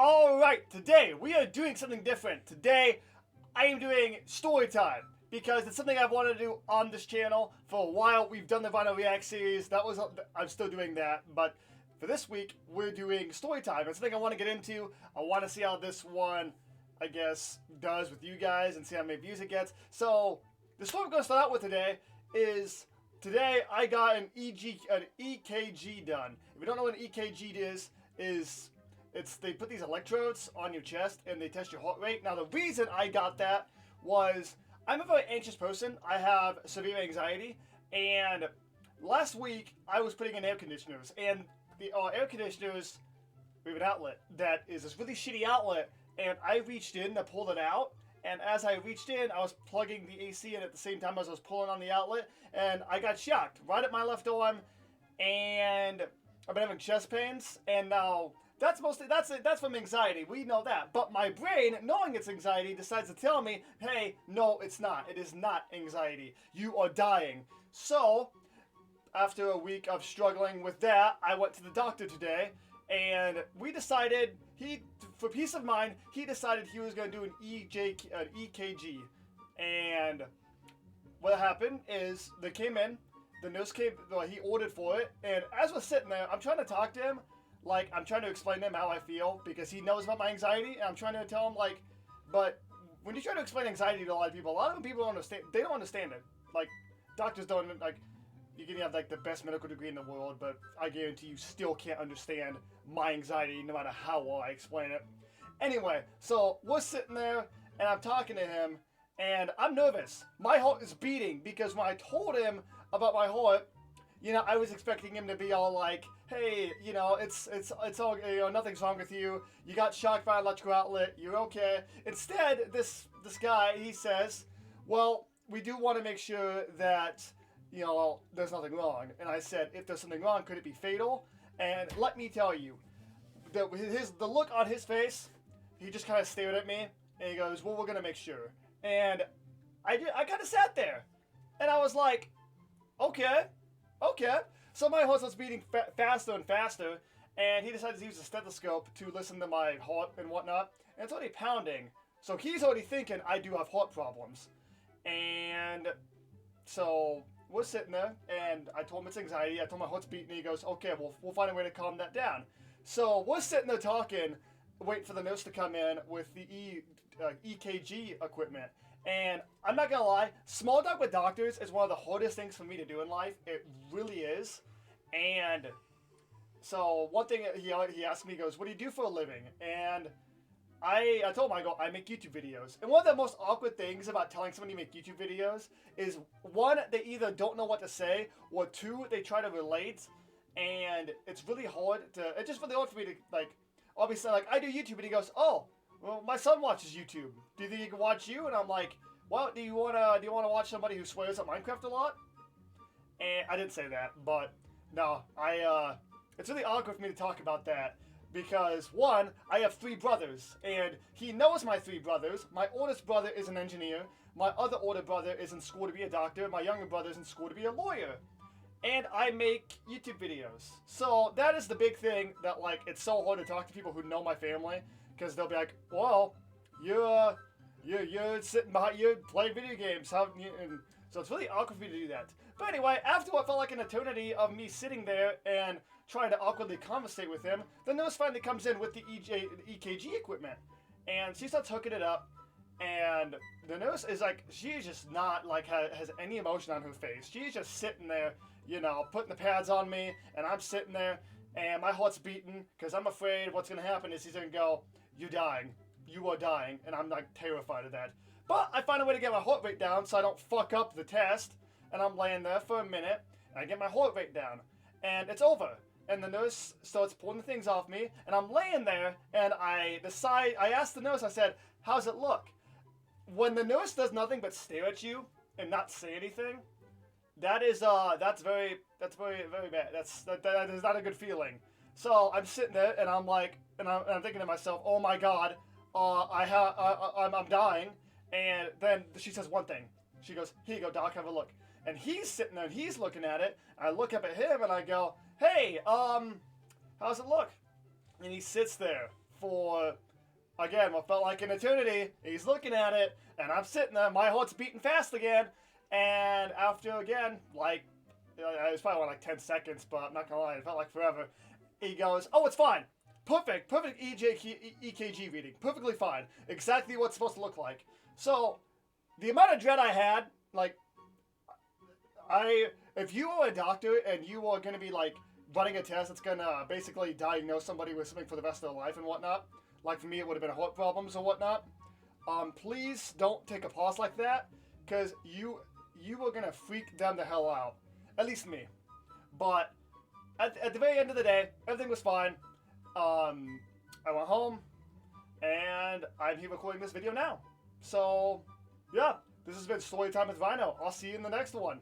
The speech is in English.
Alright, today we are doing something different. Today I am doing story time because it's something I've wanted to do on this channel for a while. We've done the Rhino React series. I'm still doing that, but for this week we're doing story time. It's something I want to get into. I want to see how this one, I guess, does with you guys and see how many views it gets. So the story we're going to start out with today is today I got an EKG done. If you don't know what an EKG is they put these electrodes on your chest and they test your heart rate. Now the reason I got that was I'm a very anxious person. I have severe anxiety, and last week I was putting in air conditioners, and the air conditioners, we have an outlet that is this really shitty outlet, and I reached in to pull it out, and as I reached in I was plugging the AC in at the same time as I was pulling on the outlet, and I got shocked right at my left arm, and I've been having chest pains, and now that's from anxiety. We know that. But my brain, knowing it's anxiety, decides to tell me, hey, no, it's not. It is not anxiety. You are dying. So, after a week of struggling with that, I went to the doctor today, and we decided, for peace of mind, he decided he was going to do an EKG. And what happened is, they came in, the nurse came, he ordered for it, and as we're sitting there, I'm trying to talk to him, like, I'm trying to explain to him how I feel, because he knows about my anxiety, and I'm trying to tell him, like, but when you try to explain anxiety to a lot of people don't understand, they don't understand it. Like, doctors don't, like, you can have, like, the best medical degree in the world, but I guarantee you still can't understand my anxiety, no matter how well I explain it. Anyway, so we're sitting there, and I'm talking to him, and I'm nervous. My heart is beating, because when I told him about my heart, you know, I was expecting him to be all like, hey, you know, it's all, you know, nothing's wrong with you. You got shocked by an electrical outlet. You're okay. Instead, this guy, he says, well, we do want to make sure that, you know, there's nothing wrong. And I said, if there's something wrong, could it be fatal? And let me tell you, the look on his face, he just kind of stared at me, and he goes, well, we're going to make sure. And I kind of sat there, and I was like, okay. So my heart was beating faster and faster, and he decided to use a stethoscope to listen to my heart and whatnot, and it's already pounding. So he's already thinking I do have heart problems. And so we're sitting there, and I told him it's anxiety. I told him my heart's beating, and he goes, okay, we'll find a way to calm that down. So we're sitting there talking, waiting for the nurse to come in with the EKG equipment. And I'm not gonna lie, small talk with doctors is one of the hardest things for me to do in life. It really is. And so one thing he asked me, he goes, what do you do for a living? And I told him, I make YouTube videos. And one of the most awkward things about telling somebody you make YouTube videos is, one, they either don't know what to say, or two, they try to relate. And it's really just really hard for me to, like, obviously, like, I do YouTube, and he goes, oh, well, my son watches YouTube. Do you think he can watch you? And I'm like, well, do you wanna watch somebody who swears at Minecraft a lot? And I didn't say that, but no, it's really awkward for me to talk about that because, one, I have 3 brothers, and he knows my 3 brothers. My oldest brother is an engineer. My other older brother is in school to be a doctor. My younger brother is in school to be a lawyer. And I make YouTube videos. So that is the big thing that, like, it's so hard to talk to people who know my family. Because they'll be like, well, you're sitting behind, you're playing video games. And so it's really awkward for me to do that. But anyway, after what felt like an eternity of me sitting there and trying to awkwardly conversate with him, the nurse finally comes in with the EKG equipment. And she starts hooking it up. And the nurse is like, she's just not, like, has any emotion on her face. She's just sitting there, you know, putting the pads on me. And I'm sitting there, and my heart's beating because I'm afraid what's going to happen is he's going to go, you're dying. You are dying. And I'm, like, terrified of that. But I find a way to get my heart rate down so I don't fuck up the test. And I'm laying there for a minute. And I get my heart rate down. And it's over. And the nurse starts pulling the things off me. And I'm laying there. And I asked the nurse, I said, how's it look? When the nurse does nothing but stare at you and not say anything, that's very bad. That is not a good feeling. So I'm sitting there and I'm like, and I'm thinking to myself, oh my God, I'm dying. And then she says one thing. She goes, here you go, doc, have a look. And he's sitting there and he's looking at it. I look up at him and I go, hey, how's it look? And he sits there for, again, what felt like an eternity. He's looking at it, and I'm sitting there, my heart's beating fast again, and after, again, like, it was probably like 10 seconds, but I'm not gonna lie, it felt like forever. He goes, oh, it's fine. Perfect EKG reading. Perfectly fine. Exactly what it's supposed to look like. So, the amount of dread I had, like, if you were a doctor and you were going to be, like, running a test that's going to basically diagnose somebody with something for the rest of their life and whatnot, like for me it would have been heart problems or whatnot, please don't take a pause like that, because you are going to freak them the hell out. At least me. But at the very end of the day, everything was fine. I went home, and I'm here recording this video now. So, yeah, this has been Storytime with Rhino. I'll see you in the next one.